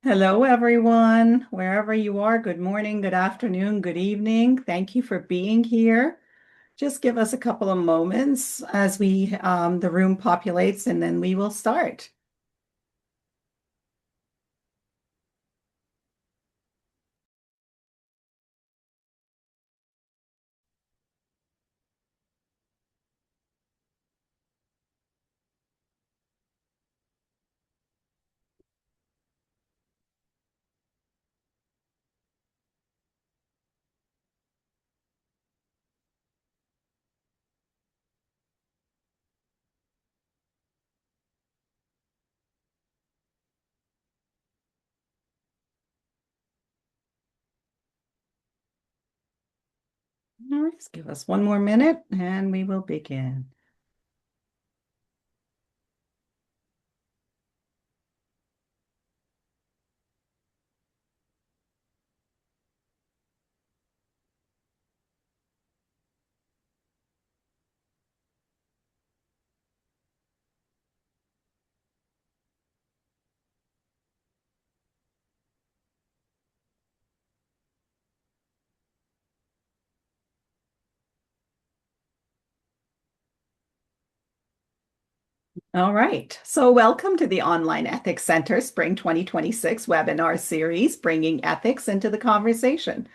Hello, everyone. Wherever you are, good morning, good afternoon, good evening. Thank you for being here. Just give us a couple of moments as the room populates, and then we will start. All right, just give us one more minute and we will begin. All right, so welcome to the Online Ethics Center Spring 2026 webinar series, Bringing Ethics into the Conversation.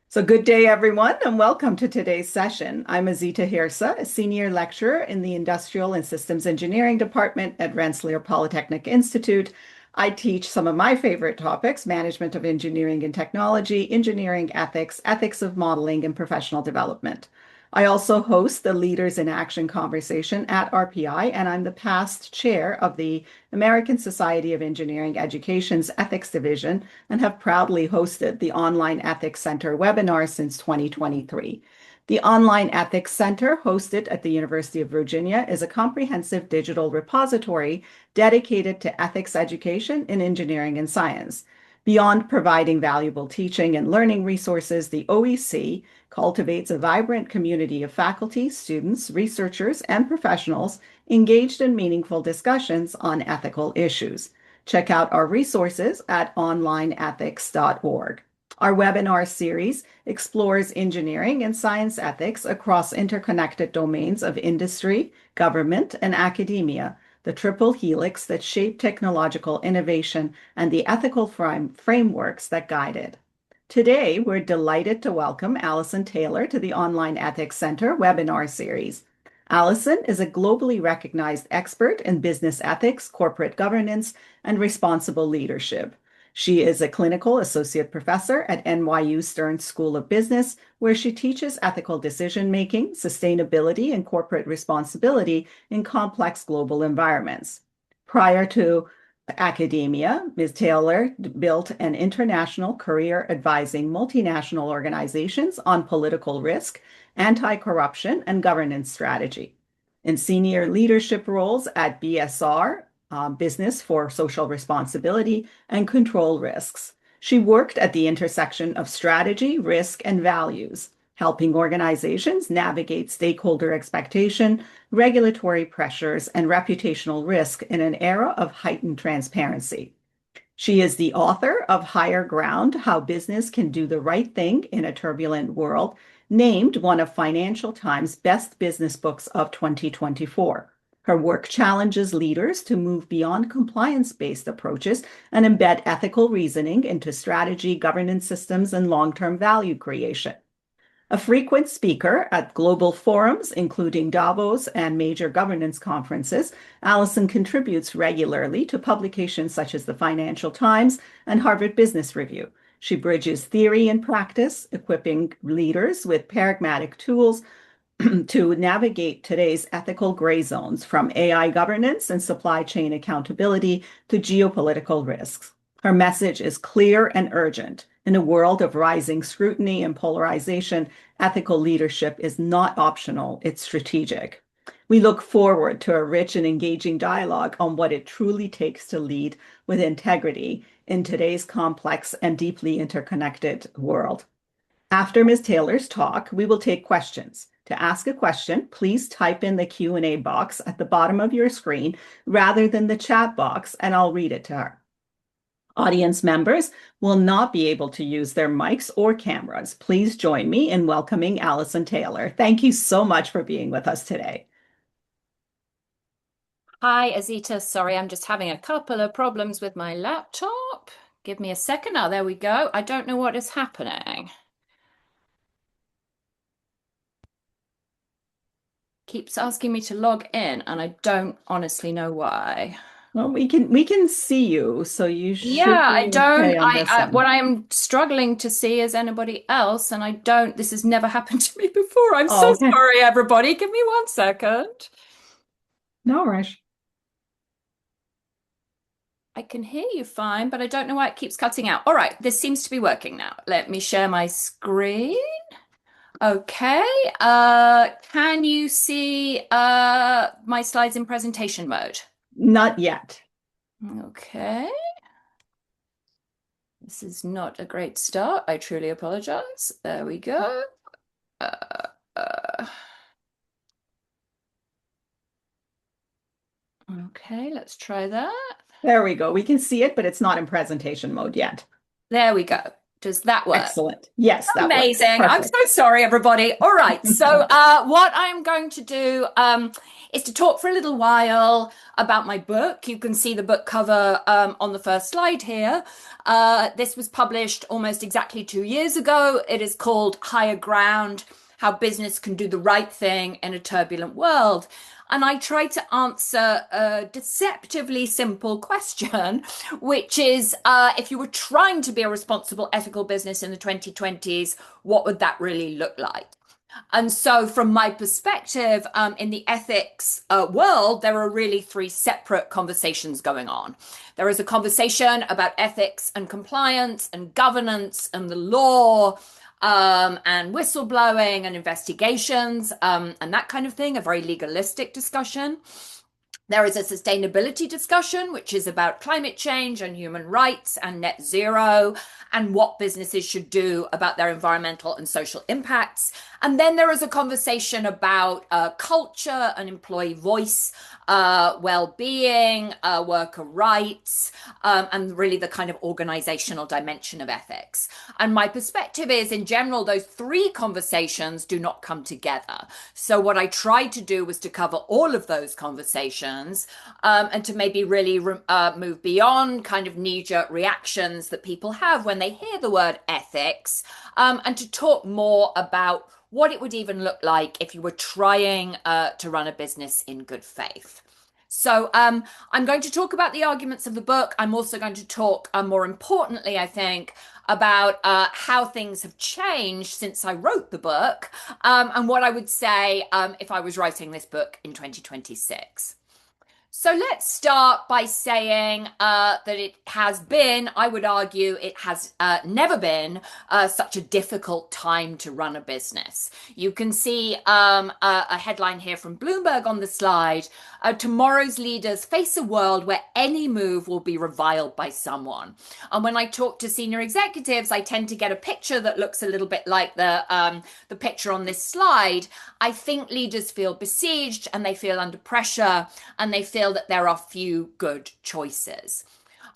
So good day, everyone, and welcome to today's session. I'm Azita Hirsa, a senior lecturer in the Industrial and Systems Engineering Department at Rensselaer Polytechnic Institute. I teach some of my favorite topics: management of engineering and technology, engineering ethics, ethics of modeling, and professional development. I also host the Leaders in Action conversation at RPI, and I'm the past chair of the American Society of Engineering Education's Ethics Division and have proudly hosted the Online Ethics Center webinar since 2023. The Online Ethics Center, hosted at the University of Virginia, is a comprehensive digital repository dedicated to ethics education in engineering and science. Beyond providing valuable teaching and learning resources, the OEC cultivates a vibrant community of faculty, students, researchers, and professionals engaged in meaningful discussions on ethical issues. Check out our resources at onlineethics.org. Our webinar series explores engineering and science ethics across interconnected domains of industry, government, and academia, the triple helix that shape technological innovation and the ethical frameworks that guide it. Today, we're delighted to welcome Alison Taylor to the Online Ethics Center webinar series. Alison is a globally recognized expert in business ethics, corporate governance, and responsible leadership. She is a clinical associate professor at NYU Stern School of Business, where she teaches ethical decision making, sustainability, and corporate responsibility in complex global environments. Prior to academia, Ms. Taylor built an international career advising multinational organizations on political risk, anti-corruption, and governance strategy. In senior leadership roles at BSR, Business for Social Responsibility, and Control Risks. She worked at the intersection of strategy, risk, and values, helping organizations navigate stakeholder expectation, regulatory pressures, and reputational risk in an era of heightened transparency. She is the author of Higher Ground: How Business Can Do the Right Thing in a Turbulent World, named one of Financial Times' best business books of 2024. Her work challenges leaders to move beyond compliance-based approaches and embed ethical reasoning into strategy, governance systems, and long-term value creation. A frequent speaker at global forums, including Davos and major governance conferences, Alison contributes regularly to publications such as the Financial Times and Harvard Business Review. She bridges theory and practice, equipping leaders with pragmatic tools to navigate today's ethical gray zones, from AI governance and supply chain accountability to geopolitical risks. Her message is clear and urgent. In a world of rising scrutiny and polarization, ethical leadership is not optional, it's strategic. We look forward to a rich and engaging dialogue on what it truly takes to lead with integrity in today's complex and deeply interconnected world. After Ms. Taylor's talk, we will take questions. To ask a question, please type in the Q&A box at the bottom of your screen rather than the chat box, and I'll read it to her. Audience members will not be able to use their mics or cameras. Please join me in welcoming Alison Taylor. Thank you so much for being with us today. Hi, Azita. Sorry, I'm just having a couple of problems with my laptop. Give me a second. Oh, there we go. I don't know what is happening. Keeps asking me to log in, and I don't honestly know why. Well, we can see you, so you should Yeah, I be don't. okay on this What end. I'm struggling to see is anybody else, and I don't. This has never happened to me before. I'm so Oh, okay. sorry, everybody. Give me 1 second. No rush. I can hear you fine, but I don't know why it keeps cutting out. All right, this seems to be working now. Let me share my screen. Okay. Can you see my slides in presentation mode? Not yet. Okay. This is not a great start. I truly apologize. There we go. Uh, uh, okay, let's try that. There we go. We can see it, but it's not in presentation mode yet. There we go. Does that work? Excellent. Yes, that works. Amazing. I'm so Perfect. sorry, everybody. All right. So, what I'm going to do is to talk for a little while about my book. You can see the book cover on the first slide here. This was published almost exactly 2 years ago. It is called Higher Ground: How Business Can Do the Right Thing in a Turbulent World. And I try to answer a deceptively simple question, which is if you were trying to be a responsible, ethical business in the 2020s, what would that really look like? And so, from my perspective, in the ethics world, there are really three separate conversations going on. There is a conversation about ethics and compliance and governance and the law, and whistleblowing and investigations, and that kind of thing, a very legalistic discussion. There is a sustainability discussion, which is about climate change and human rights and net zero and what businesses should do about their environmental and social impacts. And then there is a conversation about culture and employee voice, well-being, worker rights, and really the kind of organizational dimension of ethics. And my perspective is, in general, those three conversations do not come together. So what I tried to do was to cover all of those conversations, and to maybe really move beyond kind of knee-jerk reactions that people have when they hear the word ethics, and to talk more about what it would even look like if you were trying to run a business in good faith. So I'm going to talk about the arguments of the book. I'm also going to talk, more importantly, I think, about how things have changed since I wrote the book, and what I would say if I was writing this book in 2026. So let's start by saying that it has been, I would argue, it has never been such a difficult time to run a business. You can see a headline here from Bloomberg on the slide. Tomorrow's leaders face a world where any move will be reviled by someone. And when I talk to senior executives, I tend to get a picture that looks a little bit like the picture on this slide. I think leaders feel besieged and they feel under pressure and they feel that there are few good choices.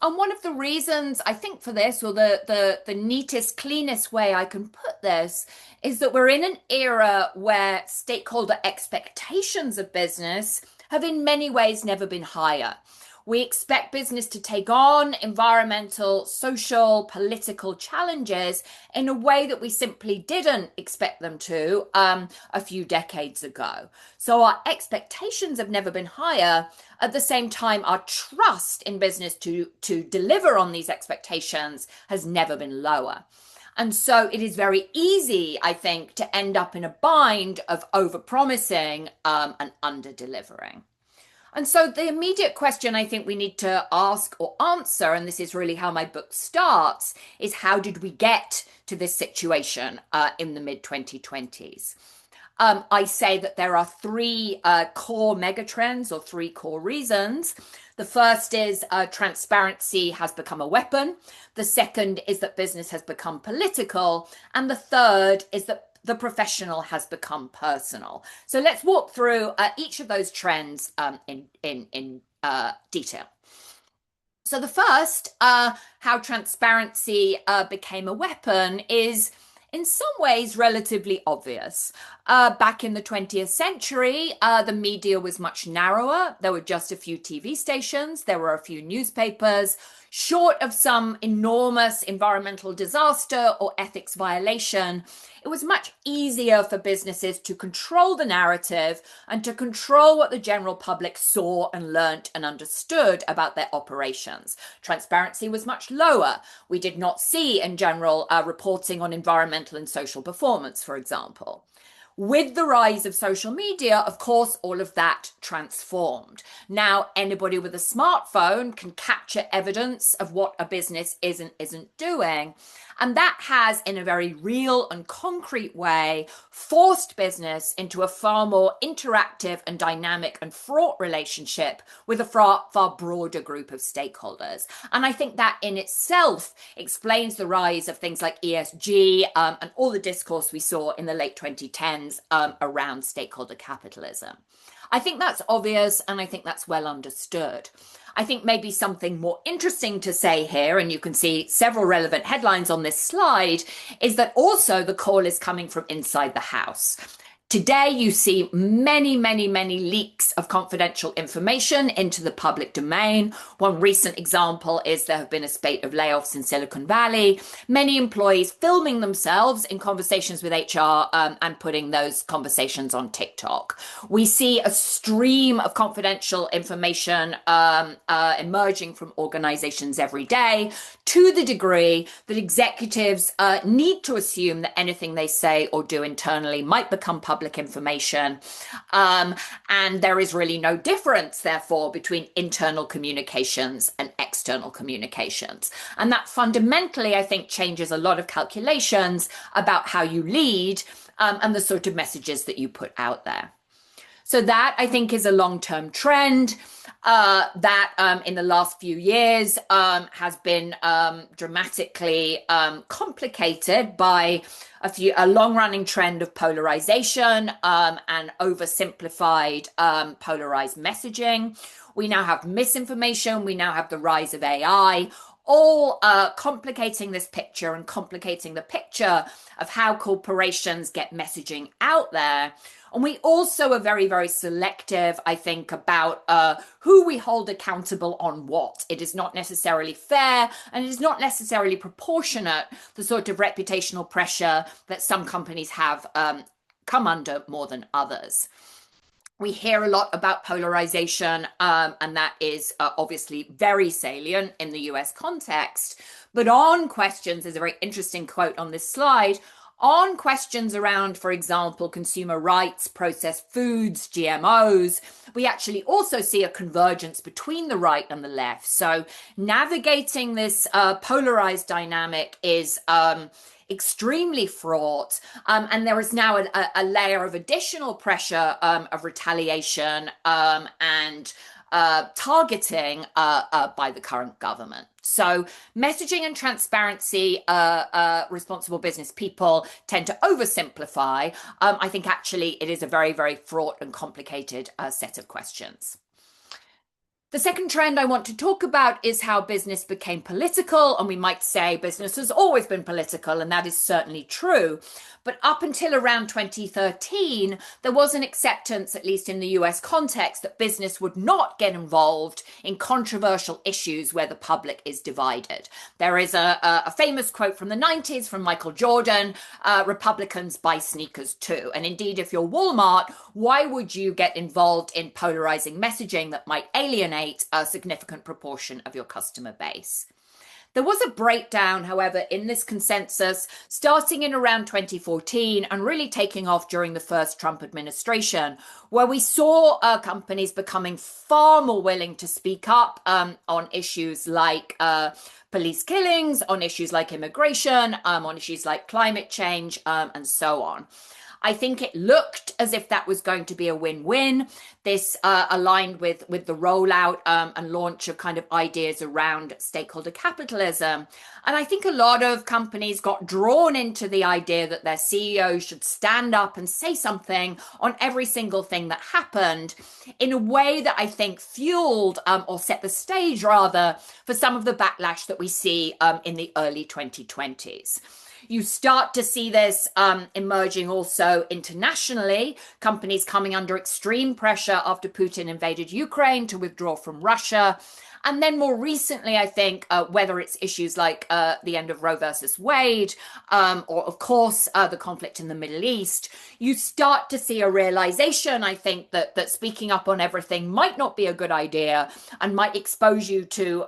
And one of the reasons I think for this, or the neatest, cleanest way I can put this, is that we're in an era where stakeholder expectations of business have in many ways never been higher. We expect business to take on environmental, social, political challenges in a way that we simply didn't expect them to a few decades ago. So our expectations have never been higher. At the same time, our trust in business to deliver on these expectations has never been lower. And so it is very easy, I think, to end up in a bind of overpromising and under-delivering. And so the immediate question I think we need to ask or answer, and this is really how my book starts, is how did we get to this situation in the mid-2020s? I say that there are three core megatrends or three core reasons. The first is transparency has become a weapon. The second is that business has become political. And the third is that the professional has become personal. So let's walk through each of those trends in detail. So the first, how transparency became a weapon, is in some ways relatively obvious. Back in the 20th century, the media was much narrower. There were just a few TV stations, there were a few newspapers. Short of some enormous environmental disaster or ethics violation, it was much easier for businesses to control the narrative and to control what the general public saw and learnt and understood about their operations. Transparency was much lower. We did not see, in general, reporting on environmental and social performance, for example. With the rise of social media, of course, all of that transformed. Now, anybody with a smartphone can capture evidence of what a business is and isn't doing. And that has, in a very real and concrete way, forced business into a far more interactive and dynamic and fraught relationship with a far broader group of stakeholders. And I think that in itself explains the rise of things like ESG and all the discourse we saw in the late 2010s around stakeholder capitalism. I think that's obvious, and I think that's well understood. I think maybe something more interesting to say here, and you can see several relevant headlines on this slide, is that also the call is coming from inside the house. Today, you see many leaks of confidential information into the public domain. One recent example is there have been a spate of layoffs in Silicon Valley. Many employees filming themselves in conversations with HR and putting those conversations on TikTok. We see a stream of confidential information emerging from organizations every day, to the degree that executives need to assume that anything they say or do internally might become public information. And there is really no difference, therefore, between internal communications and external communications. And that fundamentally, I think, changes a lot of calculations about how you lead and the sort of messages that you put out there. So that, I think, is a long-term trend that in the last few years has been dramatically complicated by a long-running trend of polarization and oversimplified polarized messaging. We now have misinformation. We now have the rise of AI, all complicating this picture and complicating the picture of how corporations get messaging out there. And we also are very selective, I think, about who we hold accountable on what. It is not necessarily fair, and it is not necessarily proportionate, the sort of reputational pressure that some companies have come under more than others. We hear a lot about polarization, and that is obviously very salient in the US context. But on questions, there's a very interesting quote on this slide, on questions around, for example, consumer rights, processed foods, GMOs, we actually also see a convergence between the right and the left. So navigating this polarized dynamic is extremely fraught. And there is now a layer of additional pressure of retaliation and targeting by the current government. So messaging and transparency, responsible business people tend to oversimplify. I think actually it is a very fraught and complicated set of questions. The second trend I want to talk about is how business became political, and we might say business has always been political, and that is certainly true. But up until around 2013, there was an acceptance, at least in the US context, that business would not get involved in controversial issues where the public is divided. There is a famous quote from the 90s from Michael Jordan, Republicans buy sneakers too. And indeed, if you're Walmart, why would you get involved in polarizing messaging that might alienate a significant proportion of your customer base? There was a breakdown, however, in this consensus starting in around 2014 and really taking off during the first Trump administration, where we saw companies becoming far more willing to speak up on issues like police killings, on issues like immigration, on issues like climate change, and so on. I think it looked as if that was going to be a win-win. This aligned with the rollout and launch of kind of ideas around stakeholder capitalism. And I think a lot of companies got drawn into the idea that their CEO should stand up and say something on every single thing that happened in a way that I think fueled or set the stage rather for some of the backlash that we see in the early 2020s. You start to see this emerging also internationally, companies coming under extreme pressure after Putin invaded Ukraine to withdraw from Russia. And then more recently, I think, whether it's issues like the end of Roe versus Wade, or of course, the conflict in the Middle East, you start to see a realization, I think, that speaking up on everything might not be a good idea and might expose you to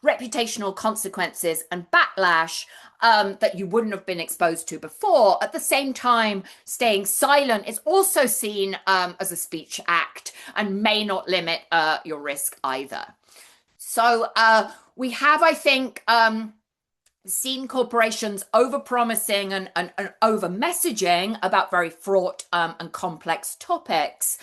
reputational consequences and backlash that you wouldn't have been exposed to before. At the same time, staying silent is also seen as a speech act and may not limit your risk either. So we have, I think, seen corporations over-promising and over-messaging about very fraught and complex topics.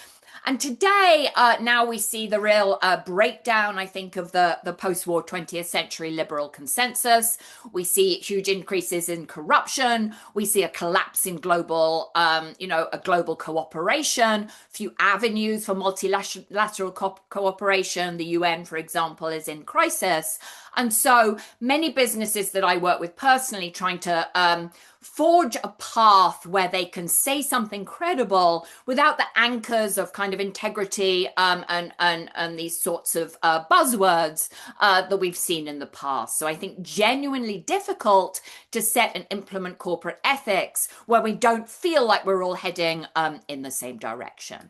And today, now we see the real breakdown, I think, of the post-war 20th century liberal consensus. We see huge increases in corruption. We see a collapse in global, a global cooperation, few avenues for multilateral cooperation. The UN, for example, is in crisis. And so many businesses that I work with personally trying to forge a path where they can say something credible without the anchors of kind of integrity and these sorts of buzzwords that we've seen in the past. So I think genuinely difficult to set and implement corporate ethics where we don't feel like we're all heading in the same direction.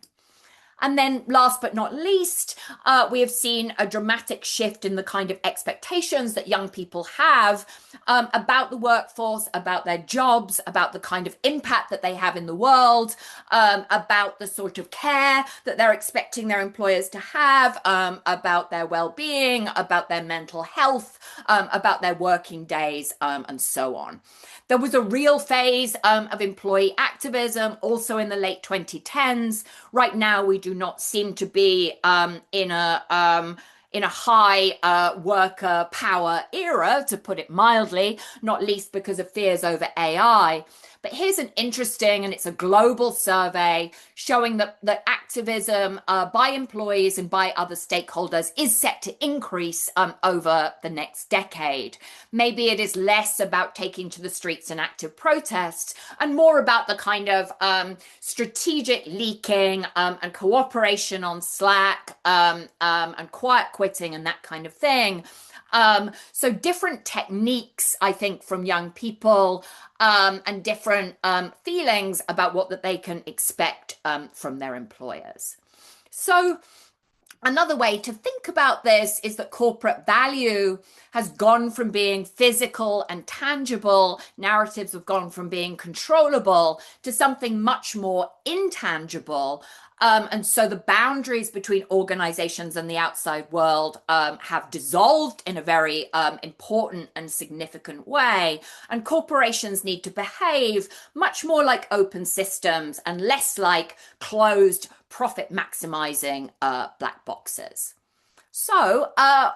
And then last but not least, we have seen a dramatic shift in the kind of expectations that young people have about the workforce, about their jobs, about the kind of impact that they have in the world, about the sort of care that they're expecting their employers to have, about their well-being, about their mental health, about their working days, and so on. There was a real phase of employee activism also in the late 2010s. Right now, we do not seem to be in a high worker power era, to put it mildly, not least because of fears over AI. But here's an interesting, and it's a global survey showing that activism by employees and by other stakeholders is set to increase over the next decade. Maybe it is less about taking to the streets and active protests and more about the kind of strategic leaking and cooperation on Slack and quiet quitting and that kind of thing. So different techniques, I think, from young people and different feelings about what that they can expect from their employers. So another way to think about this is that corporate value has gone from being physical and tangible, narratives have gone from being controllable to something much more intangible. And so the boundaries between organizations and the outside world have dissolved in a very important and significant way. And corporations need to behave much more like open systems and less like closed, profit maximizing black boxes. So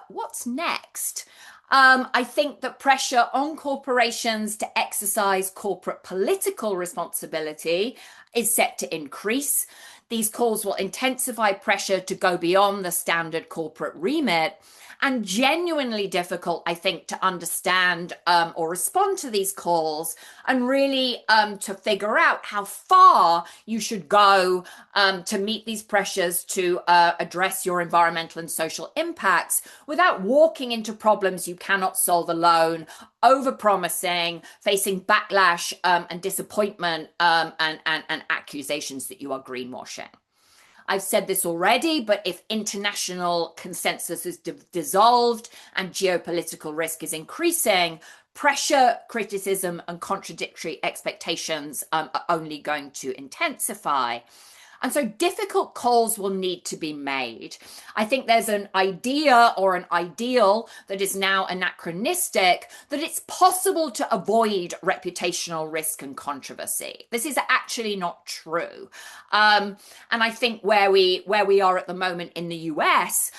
what's next? I think that pressure on corporations to exercise corporate political responsibility is set to increase. These calls will intensify pressure to go beyond the standard corporate remit, and genuinely difficult, I think, to understand or respond to these calls and really to figure out how far you should go to meet these pressures to address your environmental and social impacts without walking into problems you cannot solve alone, over-promising, facing backlash and disappointment and accusations that you are greenwashing. I've said this already, but if international consensus is dissolved and geopolitical risk is increasing, pressure, criticism, and contradictory expectations are only going to intensify. And so difficult calls will need to be made. I think there's an idea or an ideal that is now anachronistic that it's possible to avoid reputational risk and controversy. This is actually not true. And I think where we are at the moment in the US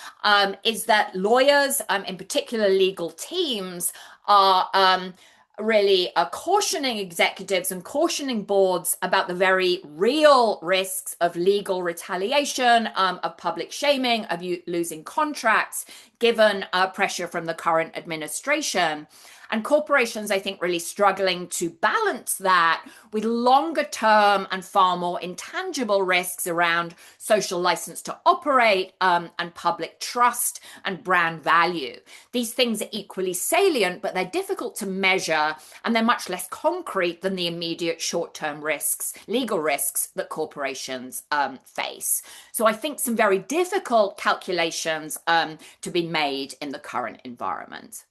is that lawyers, in particular legal teams, are really cautioning executives and cautioning boards about the very real risks of legal retaliation, of public shaming, of you losing contracts, given pressure from the current administration. And corporations, I think, really struggling to balance that with longer term and far more intangible risks around social license to operate and public trust and brand value. These things are equally salient, but they're difficult to measure and they're much less concrete than the immediate short-term risks, legal risks that corporations face. So I think some very difficult calculations to be made in the current environment.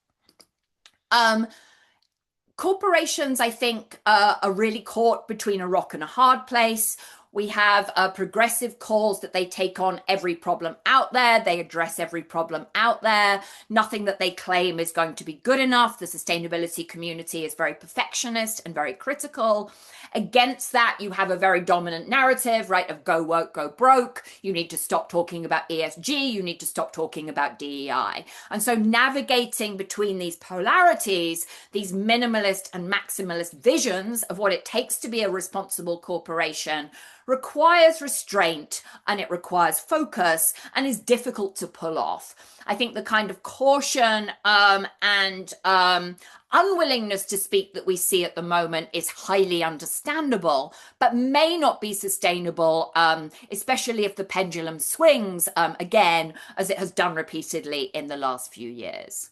Corporations, I think, are really caught between a rock and a hard place. We have progressive calls that they take on every problem out there. They address every problem out there. Nothing that they claim is going to be good enough. The sustainability community is very perfectionist and very critical. Against that, you have a very dominant narrative, right, of go woke, go broke. You need to stop talking about ESG. You need to stop talking about DEI. And so navigating between these polarities, these minimalist and maximalist visions of what it takes to be a responsible corporation requires restraint and it requires focus and is difficult to pull off. I think the kind of caution and unwillingness to speak that we see at the moment is highly understandable, but may not be sustainable, especially if the pendulum swings again, as it has done repeatedly in the last few years.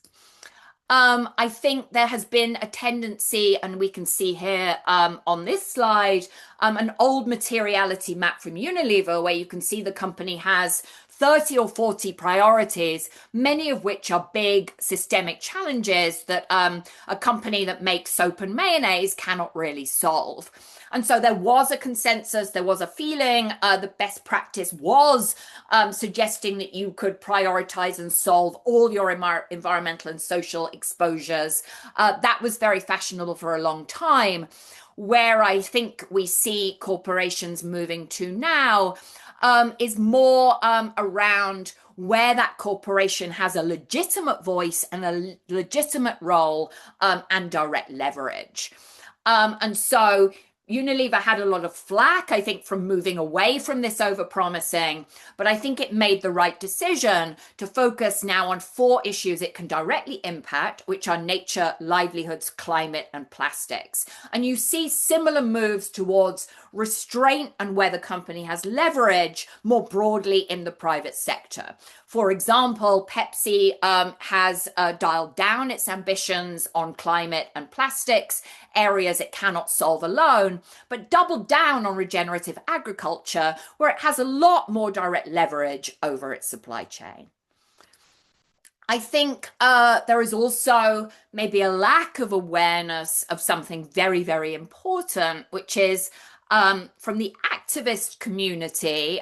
I think there has been a tendency, and we can see here on this slide, an old materiality map from Unilever, where you can see the company has 30 or 40 priorities, many of which are big systemic challenges that a company that makes soap and mayonnaise cannot really solve. And so there was a consensus, there was a feeling, the best practice was suggesting that you could prioritize and solve all your environmental and social exposures. That was very fashionable for a long time. Where I think we see corporations moving to now is more around where that corporation has a legitimate voice and a legitimate role and direct leverage. And so Unilever had a lot of flack, I think, from moving away from this overpromising, but I think it made the right decision to focus now on 4 issues it can directly impact, which are nature, livelihoods, climate, and plastics. And you see similar moves towards restraint and where the company has leverage more broadly in the private sector. For example, Pepsi has dialed down its ambitions on climate and plastics, areas it cannot solve alone, but doubled down on regenerative agriculture, where it has a lot more direct leverage over its supply chain. I think there is also maybe a lack of awareness of something very, very important, which is from the activist community.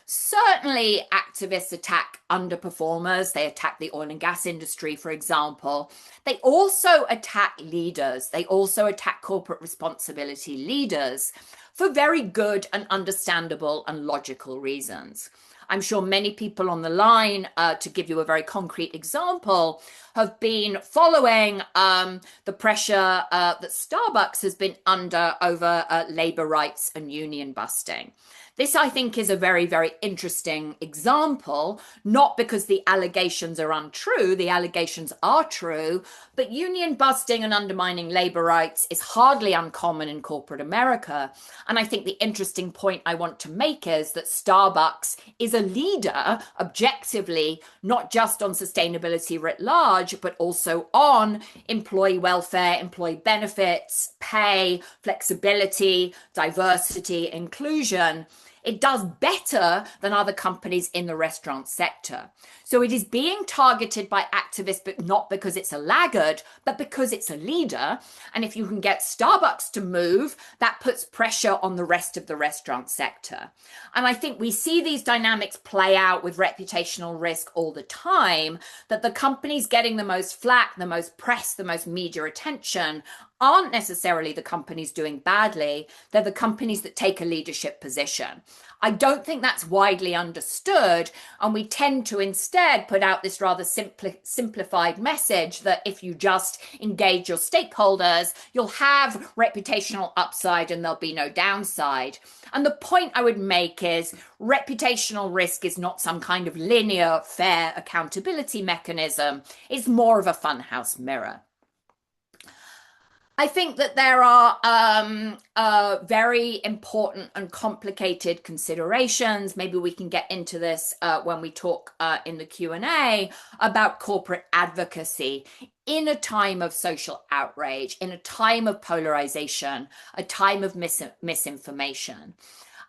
Certainly activists attack underperformers. They attack the oil and gas industry, for example. They also attack leaders. They also attack corporate responsibility leaders for very good and understandable and logical reasons. I'm sure many people on the line, to give you a very concrete example, have been following the pressure that Starbucks has been under over labor rights and union busting. This, I think, is a very, very interesting example, not because the allegations are untrue, the allegations are true, but union busting and undermining labor rights is hardly uncommon in corporate America. And I think the interesting point I want to make is that Starbucks is a leader, objectively, not just on sustainability writ large, but also on employee welfare, employee benefits, pay, flexibility, diversity, inclusion. it does better than other companies in the restaurant sector. So it is being targeted by activists, but not because it's a laggard, but because it's a leader. And if you can get Starbucks to move, that puts pressure on the rest of the restaurant sector. And I think we see these dynamics play out with reputational risk all the time, that the companies getting the most flack, the most press, the most media attention aren't necessarily the companies doing badly. They're the companies that take a leadership position. I don't think that's widely understood, and we tend to instead put out this rather simplified message that if you just engage your stakeholders, you'll have reputational upside and there'll be no downside. And the point I would make is reputational risk is not some kind of linear, fair accountability mechanism. It's more of a funhouse mirror. I think that there are very important and complicated considerations. Maybe we can get into this when we talk in the Q&A about corporate advocacy in a time of social outrage, in a time of polarization, a time of misinformation.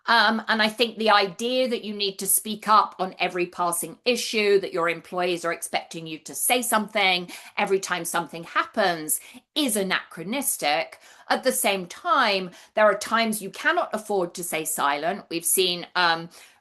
And I think the idea that you need to speak up on every passing issue, that your employees are expecting you to say something every time something happens, is anachronistic. At the same time, there are times you cannot afford to stay silent. We've seen,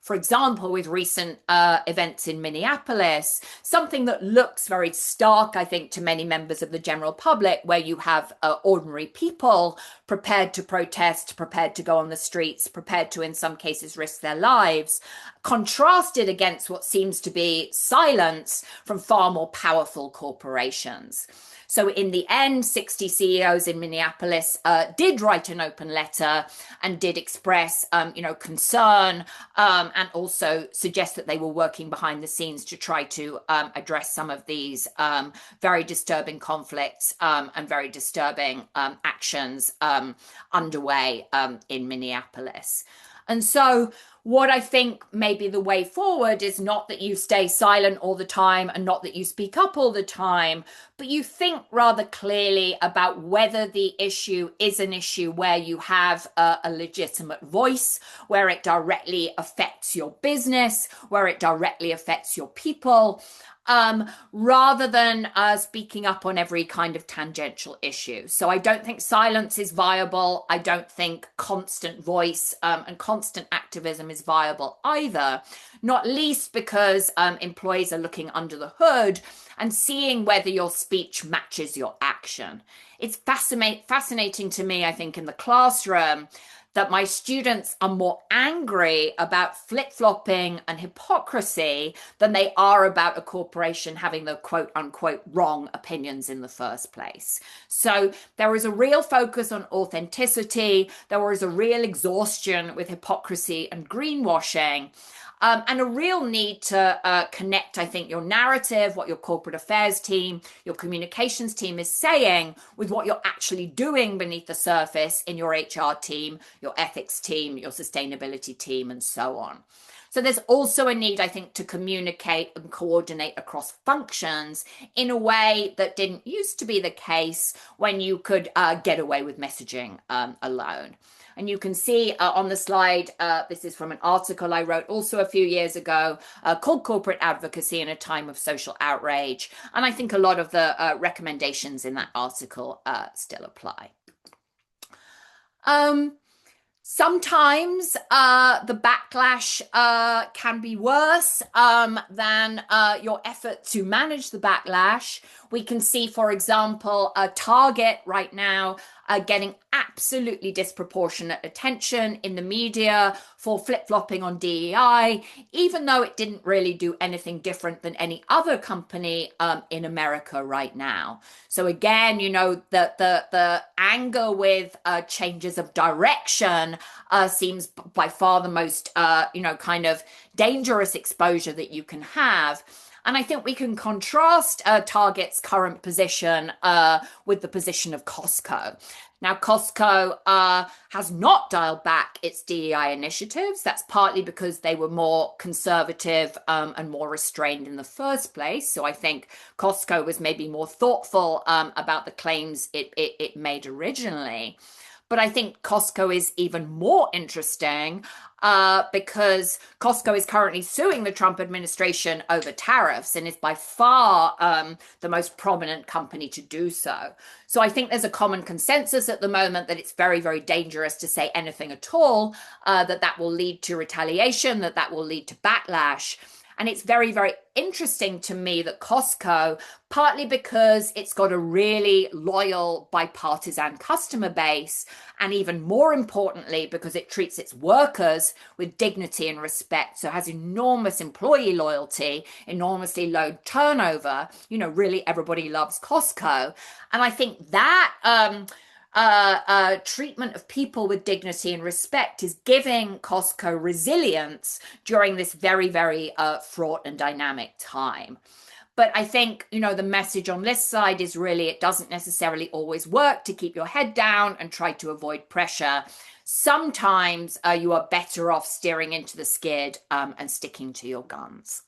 for example, with recent events in Minneapolis, something that looks very stark, I think, to many members of the general public, where you have ordinary people prepared to protest, prepared to go on the streets, prepared to, in some cases, risk their lives, contrasted against what seems to be silence from far more powerful corporations. So in the end, 60 CEOs in Minneapolis did write an open letter and did express, concern and also suggest that they were working behind the scenes to try to address some of these very disturbing conflicts and very disturbing actions underway in Minneapolis. And so what I think maybe the way forward is not that you stay silent all the time and not that you speak up all the time, but you think rather clearly about whether the issue is an issue where you have a legitimate voice, where it directly affects your business, where it directly affects your people, rather than speaking up on every kind of tangential issue. So I don't think silence is viable. I don't think constant voice and constant activism is viable either, not least because employees are looking under the hood and seeing whether your speech matches your action. It's fascinating to me, I think, in the classroom that my students are more angry about flip-flopping and hypocrisy than they are about a corporation having the quote unquote wrong opinions in the first place. So there is a real focus on authenticity. There is a real exhaustion with hypocrisy and greenwashing. And a real need to connect, I think, your narrative, what your corporate affairs team, your communications team is saying with what you're actually doing beneath the surface in your HR team, your ethics team, your sustainability team, and so on. So there's also a need, I think, to communicate and coordinate across functions in a way that didn't used to be the case when you could get away with messaging alone. And you can see on the slide, this is from an article I wrote also a few years ago called Corporate Advocacy in a Time of Social Outrage. And I think a lot of the recommendations in that article still apply. Sometimes the backlash can be worse than your effort to manage the backlash. We can see, for example, Target right now getting absolutely disproportionate attention in the media for flip-flopping on DEI, even though it didn't really do anything different than any other company in America right now. So again, the anger with changes of direction seems by far the most, kind of dangerous exposure that you can have. And I think we can contrast Target's current position with the position of Costco. Now, Costco has not dialed back its DEI initiatives. That's partly because they were more conservative and more restrained in the first place. So I think Costco was maybe more thoughtful about the claims it made originally. But I think Costco is even more interesting because Costco is currently suing the Trump administration over tariffs and is by far the most prominent company to do so. So I think there's a common consensus at the moment that it's very, very dangerous to say anything at all, that will lead to retaliation, that will lead to backlash. And it's very, very interesting to me that Costco, partly because it's got a really loyal bipartisan customer base, and even more importantly, because it treats its workers with dignity and respect, so has enormous employee loyalty, enormously low turnover. Really everybody loves Costco. And I think that treatment of people with dignity and respect is giving Costco resilience during this very, very fraught and dynamic time. But I think, the message on this side is really it doesn't necessarily always work to keep your head down and try to avoid pressure. Sometimes you are better off steering into the skid and sticking to your guns.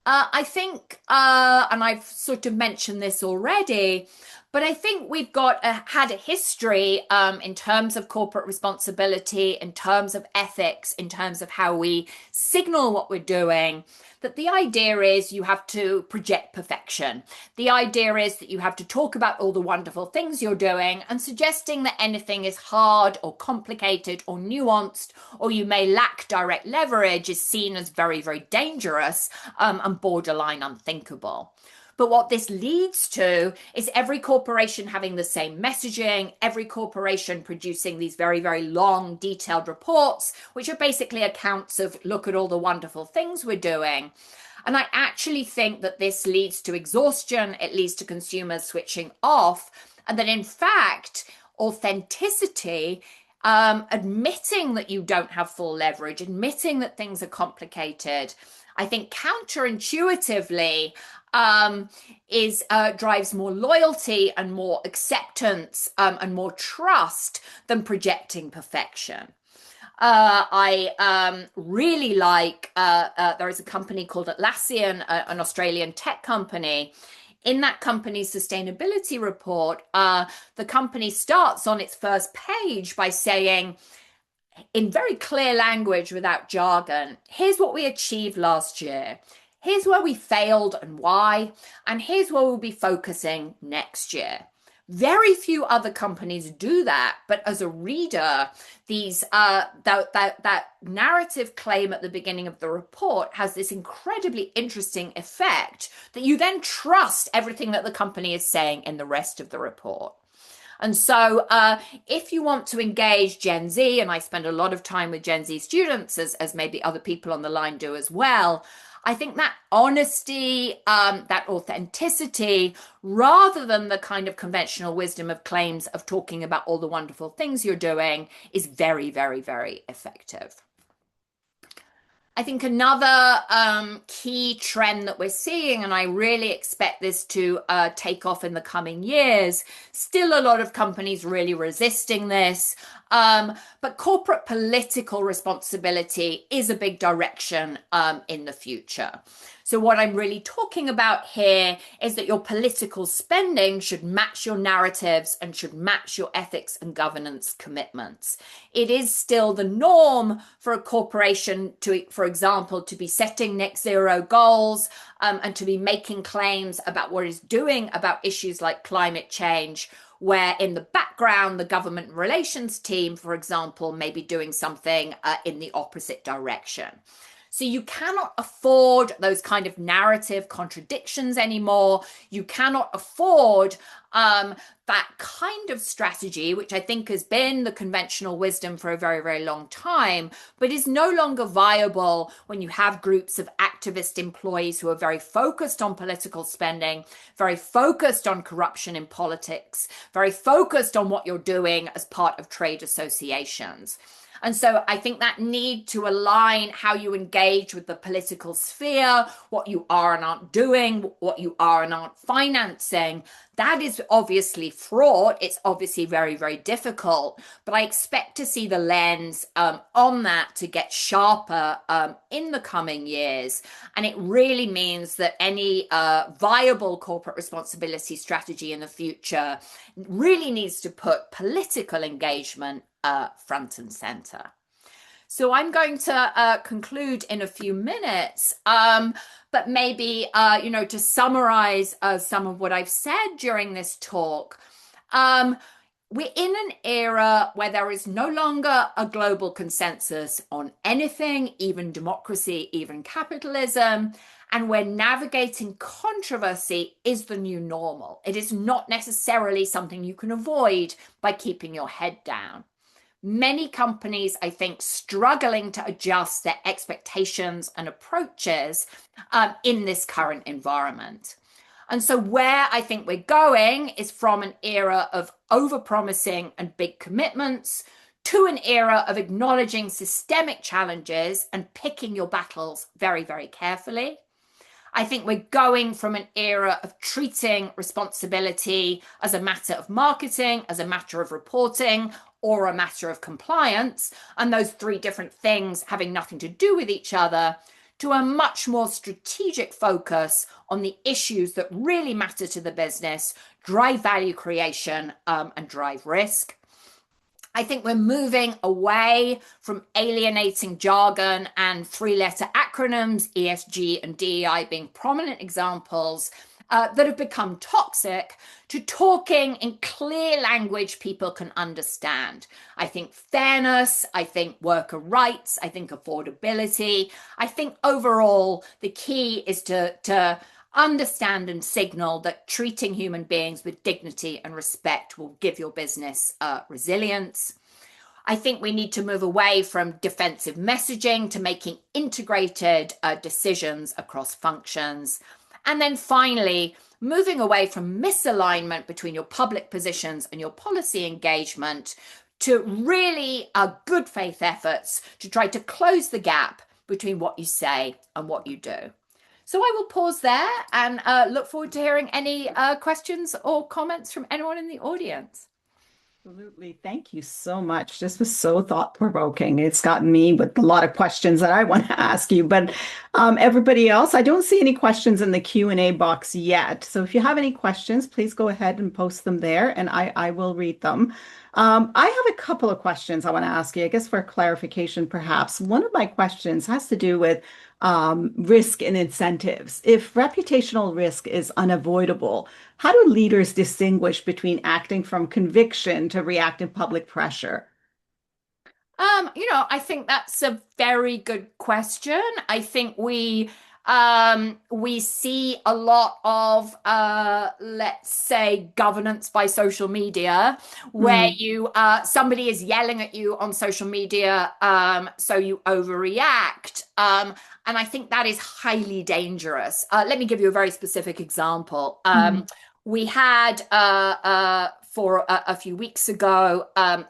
I think, and I've sort of mentioned this already, but I think we've had a history in terms of corporate responsibility, in terms of ethics, in terms of how we signal what we're doing, that the idea is you have to project perfection. The idea is that you have to talk about all the wonderful things you're doing, and suggesting that anything is hard or complicated or nuanced, or you may lack direct leverage, is seen as very, very dangerous and borderline unthinkable. But what this leads to is every corporation having the same messaging, every corporation producing these very, very long, detailed reports, which are basically accounts of, look at all the wonderful things we're doing. And I actually think that this leads to exhaustion. It leads to consumers switching off. And that, in fact, authenticity, admitting that you don't have full leverage, admitting that things are complicated, I think counterintuitively, drives more loyalty and more acceptance and more trust than projecting perfection. I really like, there is a company called Alison, an Australian tech company. In that company's sustainability report, the company starts on its first page by saying, in very clear language without jargon, here's what we achieved last year. Here's where we failed and why, and here's where we'll be focusing next year. Very few other companies do that, but as a reader, that narrative claim at the beginning of the report has this incredibly interesting effect that you then trust everything that the company is saying in the rest of the report. And so if you want to engage Gen Z, and I spend a lot of time with Gen Z students, as maybe other people on the line do as well, I think that honesty, that authenticity, rather than the kind of conventional wisdom of claims of talking about all the wonderful things you're doing, is very, very, very effective. I think another key trend that we're seeing, and I really expect this to take off in the coming years, still a lot of companies really resisting this, but corporate political responsibility is a big direction in the future. So what I'm really talking about here is that your political spending should match your narratives and should match your ethics and governance commitments. It is still the norm for a corporation to, for example, to be setting net zero goals and to be making claims about what it's doing about issues like climate change, where in the background, the government relations team, for example, may be doing something in the opposite direction. So you cannot afford those kind of narrative contradictions anymore. You cannot afford that kind of strategy, which I think has been the conventional wisdom for a very, very long time, but is no longer viable when you have groups of activist employees who are very focused on political spending, very focused on corruption in politics, very focused on what you're doing as part of trade associations. And so I think that need to align how you engage with the political sphere, what you are and aren't doing, what you are and aren't financing, that is obviously fraught. It's obviously very, very difficult. But I expect to see the lens on that to get sharper in the coming years. And it really means that any viable corporate responsibility strategy in the future really needs to put political engagement front and center. So I'm going to conclude in a few minutes. But maybe, to summarize some of what I've said during this talk, we're in an era where there is no longer a global consensus on anything, even democracy, even capitalism. And where navigating controversy is the new normal. It is not necessarily something you can avoid by keeping your head down. Many companies, I think, struggling to adjust their expectations and approaches in this current environment. And so where I think we're going is from an era of overpromising and big commitments to an era of acknowledging systemic challenges and picking your battles very, very carefully. I think we're going from an era of treating responsibility as a matter of marketing, as a matter of reporting, or a matter of compliance, and those three different things having nothing to do with each other, to a much more strategic focus on the issues that really matter to the business, drive value creation, and drive risk. I think we're moving away from alienating jargon and three-letter acronyms, ESG and DEI being prominent examples that have become toxic, to talking in clear language people can understand. I think fairness, I think worker rights, I think affordability. I think overall the key is to understand and signal that treating human beings with dignity and respect will give your business resilience. I think we need to move away from defensive messaging to making integrated decisions across functions. And then finally, moving away from misalignment between your public positions and your policy engagement to really good faith efforts to try to close the gap between what you say and what you do. So I will pause there and look forward to hearing any questions or comments from anyone in the audience. Absolutely. Thank you so much. This was so thought-provoking. It's gotten me with a lot of questions that I want to ask you. But everybody else, I don't see any questions in the Q&A box yet. So if you have any questions, please go ahead and post them there, and I will read them. I have a couple of questions I want to ask you, I guess for clarification, perhaps. One of my questions has to do with risk and incentives. If reputational risk is unavoidable, how do leaders distinguish between acting from conviction to reacting public pressure? I think that's a very good question. I think we see a lot of let's say governance by social media, where you somebody is yelling at you on social media, so you overreact. And I think that is highly dangerous. Let me give you a very specific example. We had for a few weeks ago,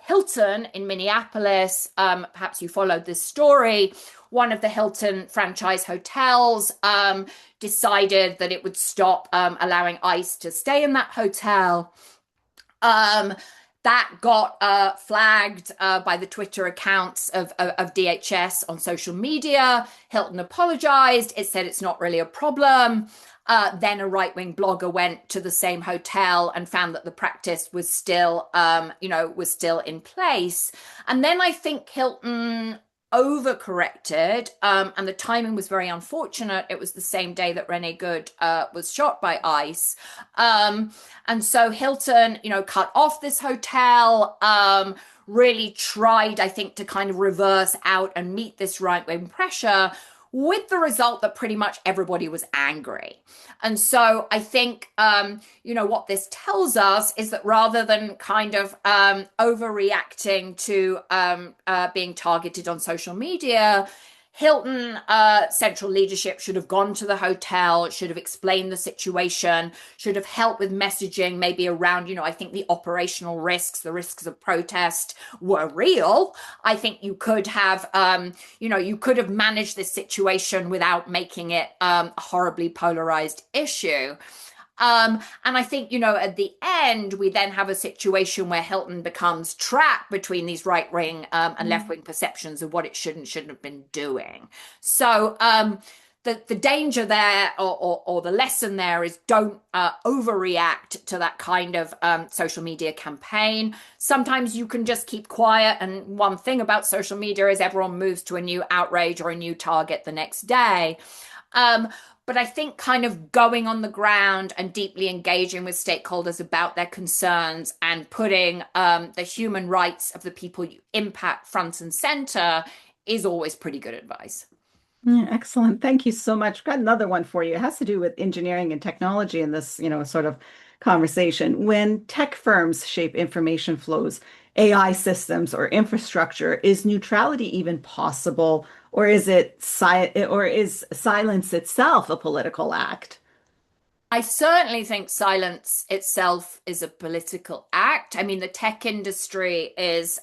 Hilton in Minneapolis, perhaps you followed this story, one of the Hilton franchise hotels decided that it would stop allowing ICE to stay in that hotel. That got flagged by the Twitter accounts of DHS on social media. Hilton apologized. It said it's not really a problem. Then a right-wing blogger went to the same hotel and found that the practice was still, was still in place. And then I think Hilton overcorrected, and the timing was very unfortunate. It was the same day that Rene Good was shot by ICE. And so Hilton, cut off this hotel, really tried, I think, to kind of reverse out and meet this right-wing pressure, with the result that pretty much everybody was angry. And so I think, what this tells us is that rather than kind of overreacting to being targeted on social media, Hilton central leadership should have gone to the hotel, should have explained the situation, should have helped with messaging, maybe around, I think the operational risks, the risks of protest were real. I think you could have, you could have managed this situation without making it a horribly polarized issue. And I think, at the end, we then have a situation where Hilton becomes trapped between these right-wing and left-wing perceptions of what it should and shouldn't have been doing. So the danger there, or the lesson there, is don't overreact to that kind of social media campaign. Sometimes you can just keep quiet. And one thing about social media is everyone moves to a new outrage or a new target the next day. Um, but I think kind of going on the ground and deeply engaging with stakeholders about their concerns and putting the human rights of the people you impact front and center is always pretty good advice. Yeah, excellent. Thank you so much. Got another one for you. It has to do with engineering and technology in this, sort of conversation. When tech firms shape information flows, AI systems or infrastructure, is neutrality even possible, or is silence itself a political act? I certainly think silence itself is a political act. I mean, the tech industry is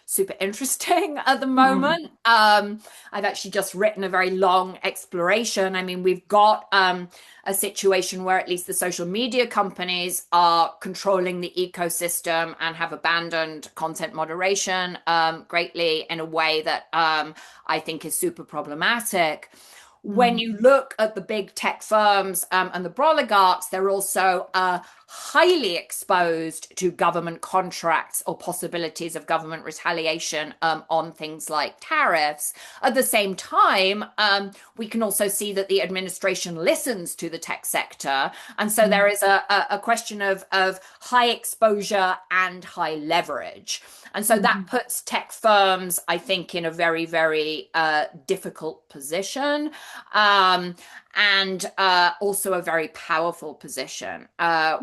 super interesting at the Mm, moment. I've actually just written a very long exploration. I mean, we've got a situation where at least the social media companies are controlling the ecosystem and have abandoned content moderation greatly in a way that I think is super problematic. When mm, you look at the big tech firms and the oligarchs, they're also highly exposed to government contracts or possibilities of government retaliation on things like tariffs. At the same time, we can also see that the administration listens to the tech sector. And so there mm, is a question of high exposure and high leverage. And so that mm, puts tech firms, I think, in a very, very difficult position, um, and also a very powerful position.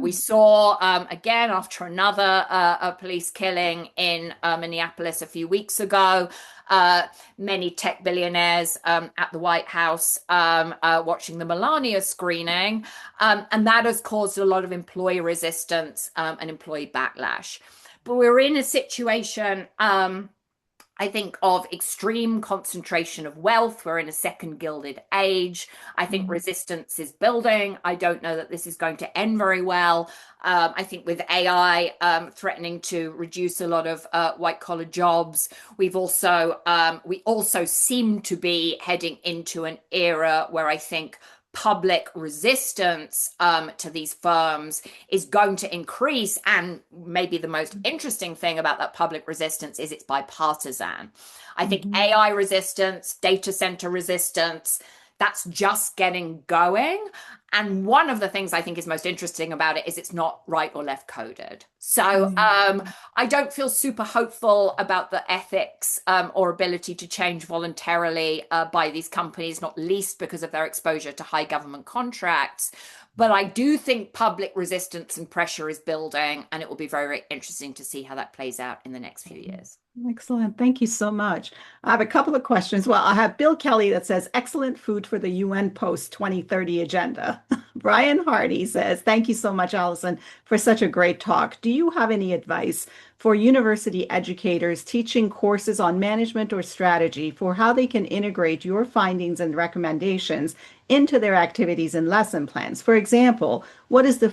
We mm. saw, again, after another a police killing in Minneapolis a few weeks ago, many tech billionaires at the White House watching the Melania screening. And that has caused a lot of employee resistance and employee backlash. But we're in a situation, I think, of extreme concentration of wealth. We're in a second gilded age. I think Mm. resistance is building. I don't know that this is going to end very well. I think with AI threatening to reduce a lot of white collar jobs, we also seem to be heading into an era where I think public resistance to these firms is going to increase. And maybe the most interesting thing about that public resistance is it's bipartisan. I think Mhm. AI resistance, data center resistance, that's just getting going. And one of the things I think is most interesting about it is it's not right or left coded. So Mm. I don't feel super hopeful about the ethics or ability to change voluntarily by these companies, not least because of their exposure to high government contracts. But I do think public resistance and pressure is building, and it will be very, very interesting to see how that plays out in the next few years. Excellent. Thank you so much. I have a couple of questions. Well, I have Bill Kelly that says, excellent food for the UN post 2030 agenda. Brian Hardy says, thank you so much, Alison, for such a great talk. Do you have any advice for university educators teaching courses on management or strategy for how they can integrate your findings and recommendations into their activities and lesson plans? For example, what is the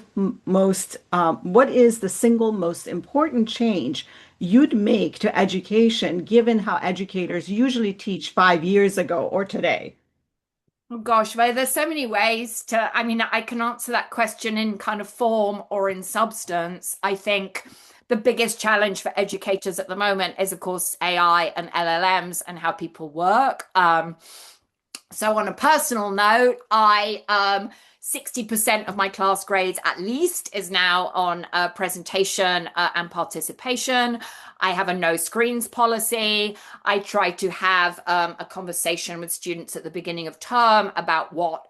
single most important change you'd make to education, given how educators usually teach 5 years ago or today? Oh gosh, well, there's so many ways to, I mean, I can answer that question in kind of form or in substance. I think the biggest challenge for educators at the moment is, of course, AI and LLMs and how people work. So on a personal note, I 60% of my class grades at least is now on presentation and participation. I have a no screens policy. I try to have a conversation with students at the beginning of term about what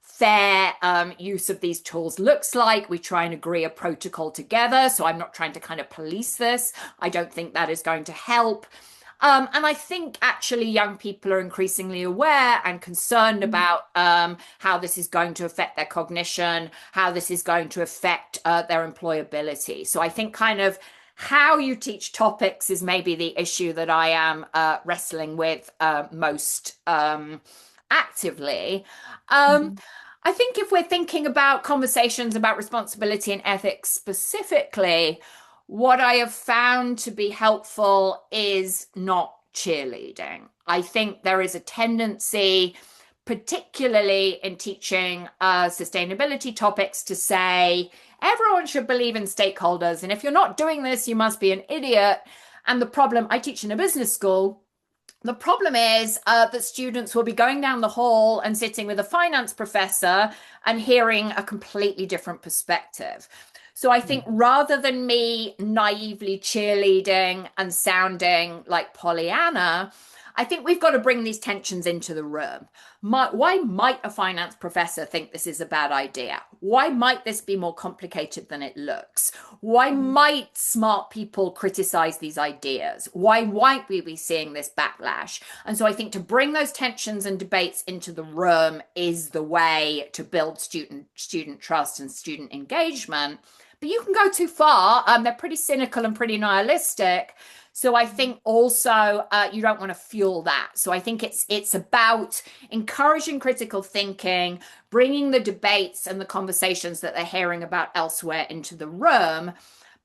fair use of these tools looks like. We try and agree a protocol together. So I'm not trying to kind of police this. I don't think that is going to help. And I think actually young people are increasingly aware and concerned about how this is going to affect their cognition, how this is going to affect their employability. So I think kind of how you teach topics is maybe the issue that I am wrestling with most actively. Um, Mhm. I think if we're thinking about conversations about responsibility and ethics specifically, what I have found to be helpful is not cheerleading. I think there is a tendency, particularly in teaching sustainability topics, to say everyone should believe in stakeholders. And if you're not doing this, you must be an idiot. And the problem, I teach in a business school. The problem is that students will be going down the hall and sitting with a finance professor and hearing a completely different perspective. So I think rather than me naively cheerleading and sounding like Pollyanna, I think we've got to bring these tensions into the room. Why might a finance professor think this is a bad idea? Why might this be more complicated than it looks? Why might smart people criticize these ideas? Why might we be seeing this backlash? And so I think to bring those tensions and debates into the room is the way to build student trust and student engagement. But you can go too far. They're pretty cynical and pretty nihilistic. So I think also you don't want to fuel that. So I think it's about encouraging critical thinking, bringing the debates and the conversations that they're hearing about elsewhere into the room,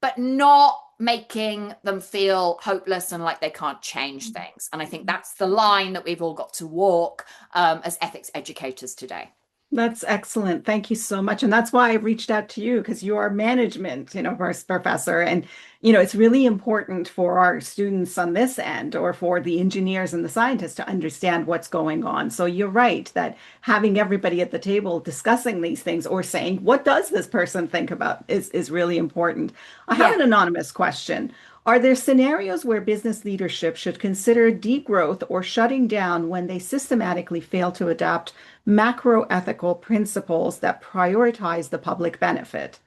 but not making them feel hopeless and like they can't change things. And I think that's the line that we've all got to walk as ethics educators today. That's excellent. Thank you so much. And that's why I reached out to you because you are management, first professor. And, it's really important for our students on this end or for the engineers and the scientists to understand what's going on. So you're right that having everybody at the table discussing these things or saying, what does this person think about is really important. I have Yeah. an anonymous question. Are there scenarios where business leadership should consider degrowth or shutting down when they systematically fail to adopt macro ethical principles that prioritize the public benefit?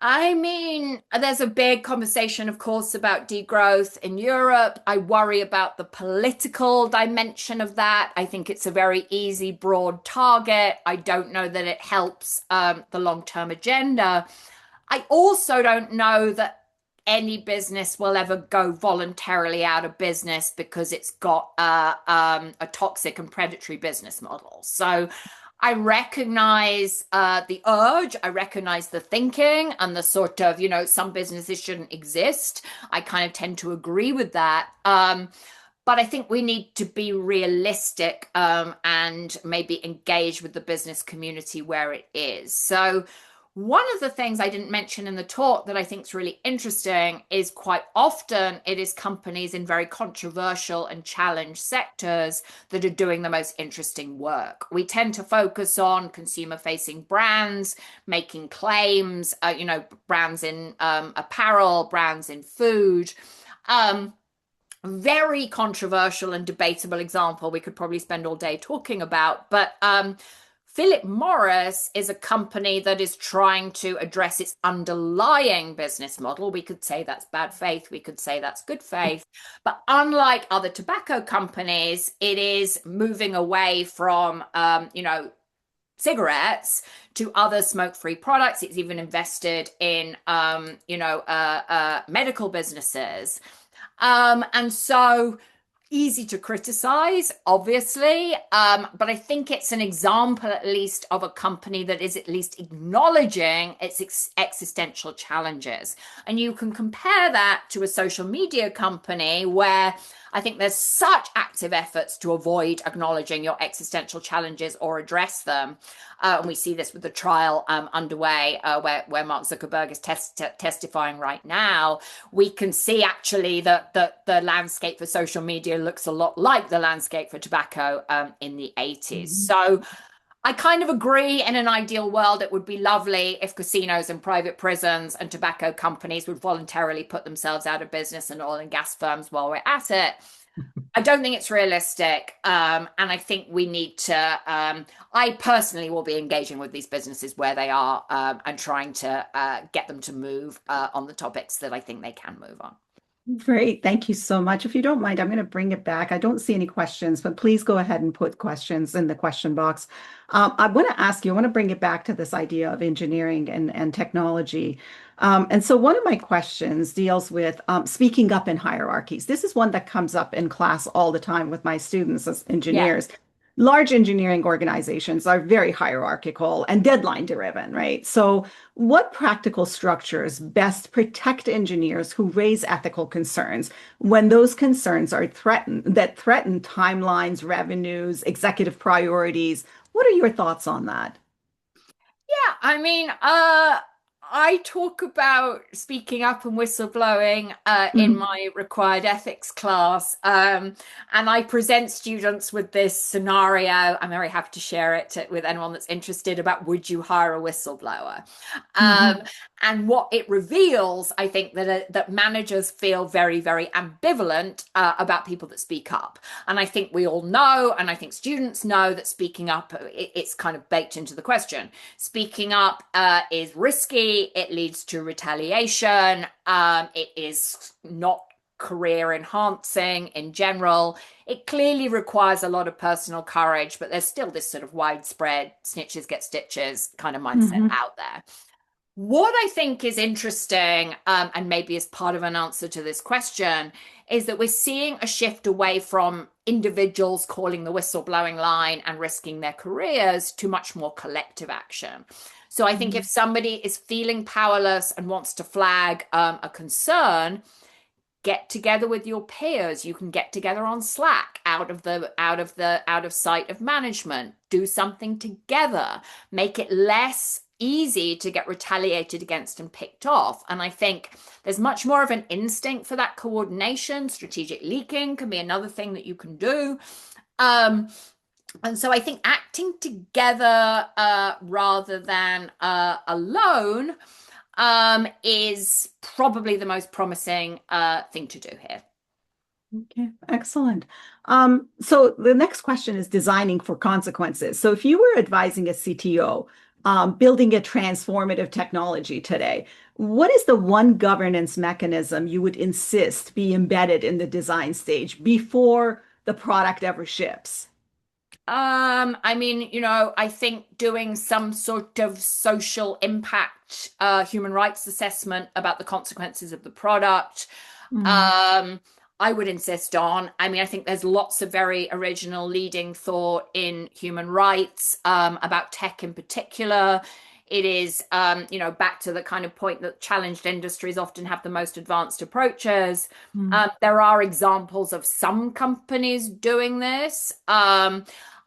I mean, there's a big conversation, of course, about degrowth in Europe. I worry about the political dimension of that. I think it's a very easy, broad target. I don't know that it helps the long-term agenda. I also don't know that any business will ever go voluntarily out of business because it's got a toxic and predatory business model. So I recognize the urge, I recognize the thinking and the sort of, some businesses shouldn't exist. I kind of tend to agree with that. But I think we need to be realistic and maybe engage with the business community where it is. So one of the things I didn't mention in the talk that I think is really interesting is quite often it is companies in very controversial and challenged sectors that are doing the most interesting work. We tend to focus on consumer-facing brands, making claims, brands in apparel, brands in food. Very controversial and debatable example we could probably spend all day talking about, but Philip Morris is a company that is trying to address its underlying business model. We could say that's bad faith. We could say that's good faith. But unlike other tobacco companies, it is moving away from, cigarettes to other smoke-free products. It's even invested in, medical businesses. And so easy to criticize, obviously, but I think it's an example, at least, of a company that is at least acknowledging its existential challenges. And you can compare that to a social media company where I think there's such active efforts to avoid acknowledging your existential challenges or address them. And we see this with the trial underway where Mark Zuckerberg is testifying right now. We can see actually that the landscape for social media looks a lot like the landscape for tobacco in the 80s. So I kind of agree in an ideal world, it would be lovely if casinos and private prisons and tobacco companies would voluntarily put themselves out of business and oil and gas firms while we're at it. I don't think it's realistic. And I think we need to, I personally will be engaging with these businesses where they are and trying to get them to move on the topics that I think they can move on. Great. Thank you so much. If you don't mind, I'm going to bring it back. I don't see any questions, but please go ahead and put questions in the question box. I want to ask you, I want to bring it back to this idea of engineering and technology. And so one of my questions deals with speaking up in hierarchies. This is one that comes up in class all the time with my students as Yeah. engineers. large engineering organizations are very hierarchical and deadline driven, right? So, what practical structures best protect engineers who raise ethical concerns when those concerns are threaten timelines, revenues, executive priorities? What are your thoughts on that? Yeah, I talk about speaking up and whistleblowing in Mhm. my required ethics class, and I present students with this scenario. I'm very happy to share it with anyone that's interested about would you hire a whistleblower? Um, Mhm. and what it reveals, I think that managers feel very, very ambivalent about people that speak up. And I think we all know, and I think students know that speaking up, it's kind of baked into the question. Speaking up is risky. It leads to retaliation. It is not career enhancing in general. It clearly requires a lot of personal courage, but there's still this sort of widespread snitches get stitches kind of mindset Mhm. out there. What I think is interesting, and maybe as part of an answer to this question, is that we're seeing a shift away from individuals calling the whistleblowing line and risking their careers to much more collective action. So I think if Mhm. somebody is feeling powerless and wants to flag a concern, get together with your peers. You can get together on Slack out of sight of management. Do something together. Make it less easy to get retaliated against and picked off. And I think there's much more of an instinct for that coordination. Strategic leaking can be another thing that you can do. Um, and so I think acting together rather than alone is probably the most promising thing to do here. Okay, excellent. So the next question is designing for consequences. So if you were advising a CTO, building a transformative technology today, what is the one governance mechanism you would insist be embedded in the design stage before the product ever ships? I think doing some sort of social impact, human rights assessment about the consequences of the product. Mm, Um, I would insist on. I think there's lots of very original leading thought in human rights, about tech in particular. It is, back to the kind of point that challenged industries often have the most advanced approaches. mm, There are examples of some companies doing this.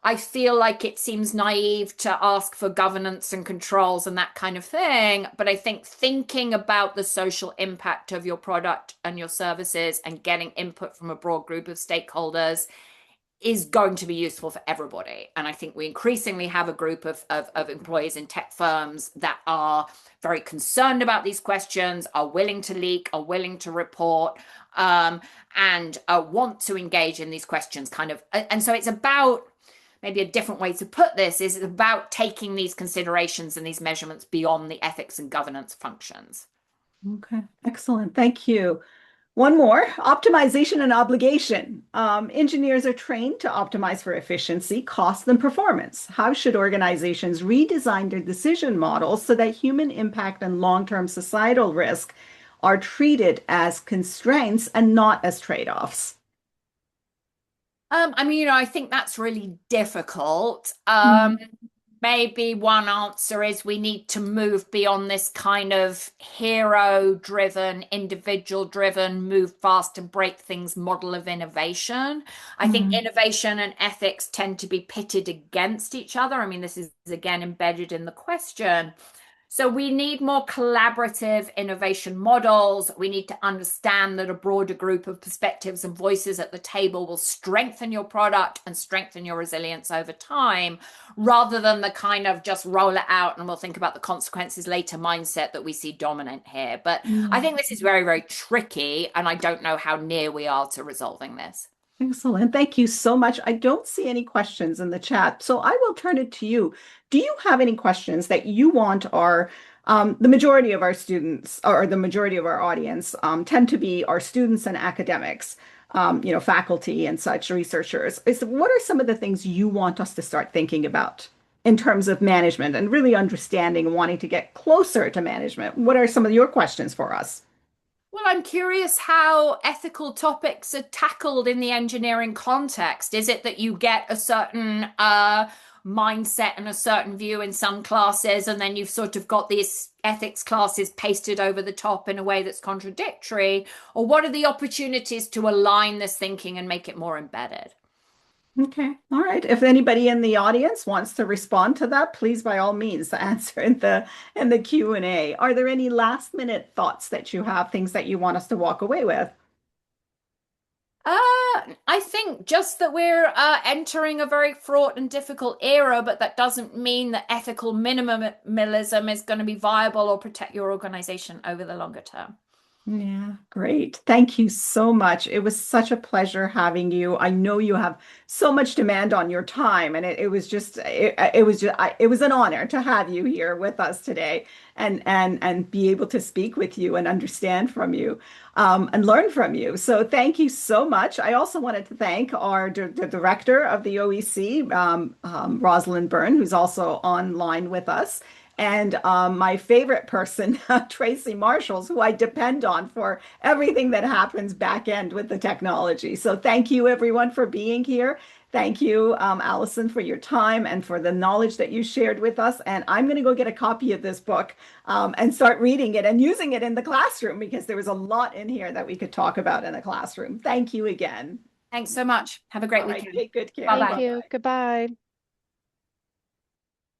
I feel like it seems naive to ask for governance and controls and that kind of thing. But I think thinking about the social impact of your product and your services and getting input from a broad group of stakeholders is going to be useful for everybody. And I think we increasingly have a group of employees in tech firms that are very concerned about these questions, are willing to leak, are willing to report, and want to engage in these questions kind of. And so it's about maybe a different way to put this is about taking these considerations and these measurements beyond the ethics and governance functions. okay, excellent. Thank you. One more, optimization and obligation. Engineers are trained to optimize for efficiency, cost, and performance. How should organizations redesign their decision models so that human impact and long-term societal risk are treated as constraints and not as trade-offs? I think that's really difficult. Mm, Maybe one answer is we need to move beyond this kind of hero driven, individual driven, move fast and break things model of innovation. I think mm, innovation and ethics tend to be pitted against each other. This is again embedded in the question. So we need more collaborative innovation models. We need to understand that a broader group of perspectives and voices at the table will strengthen your product and strengthen your resilience over time, rather than the kind of just roll it out and we'll think about the consequences later mindset that we see dominant here. But I mm. think this is very, very tricky, and I don't know how near we are to resolving this. Excellent. Thank you so much. I don't see any questions in the chat, so I will turn it to you. Do you have any questions that you want the majority of our students or the majority of our audience tend to be our students and academics, faculty and such researchers. What are some of the things you want us to start thinking about in terms of management and really understanding and wanting to get closer to management? What are some of your questions for us? Well, I'm curious how ethical topics are tackled in the engineering context. Is it that you get a certain mindset and a certain view in some classes, and then you've sort of got these ethics classes pasted over the top in a way that's contradictory? Or what are the opportunities to align this thinking and make it more embedded? Okay. All right. If anybody in the audience wants to respond to that, please by all means answer in the Q&A. Are there any last minute thoughts that you have, things that you want us to walk away with? I think just that we're entering a very fraught and difficult era, but that doesn't mean that ethical minimalism is going to be viable or protect your organization over the longer term. Yeah, great. Thank you so much. It was such a pleasure having you. I know you have so much demand on your time, and it was just it was an honor to have you here with us today and be able to speak with you and understand from you and learn from you. So thank you so much. I also wanted to thank the director of the OEC, Rosalind Byrne, who's also online with us. And my favorite person, Tracy Marshalls, who I depend on for everything that happens back end with the technology. So thank you, everyone, for being here. Thank you, Alison, for your time and for the knowledge that you shared with us. And I'm going to go get a copy of this book and start reading it and using it in the classroom because there was a lot in here that we could talk about in the classroom. Thank you again. Thanks so much. Have a great All right, weekend. take good care. Bye Thank bye. you. Bye-bye. Goodbye.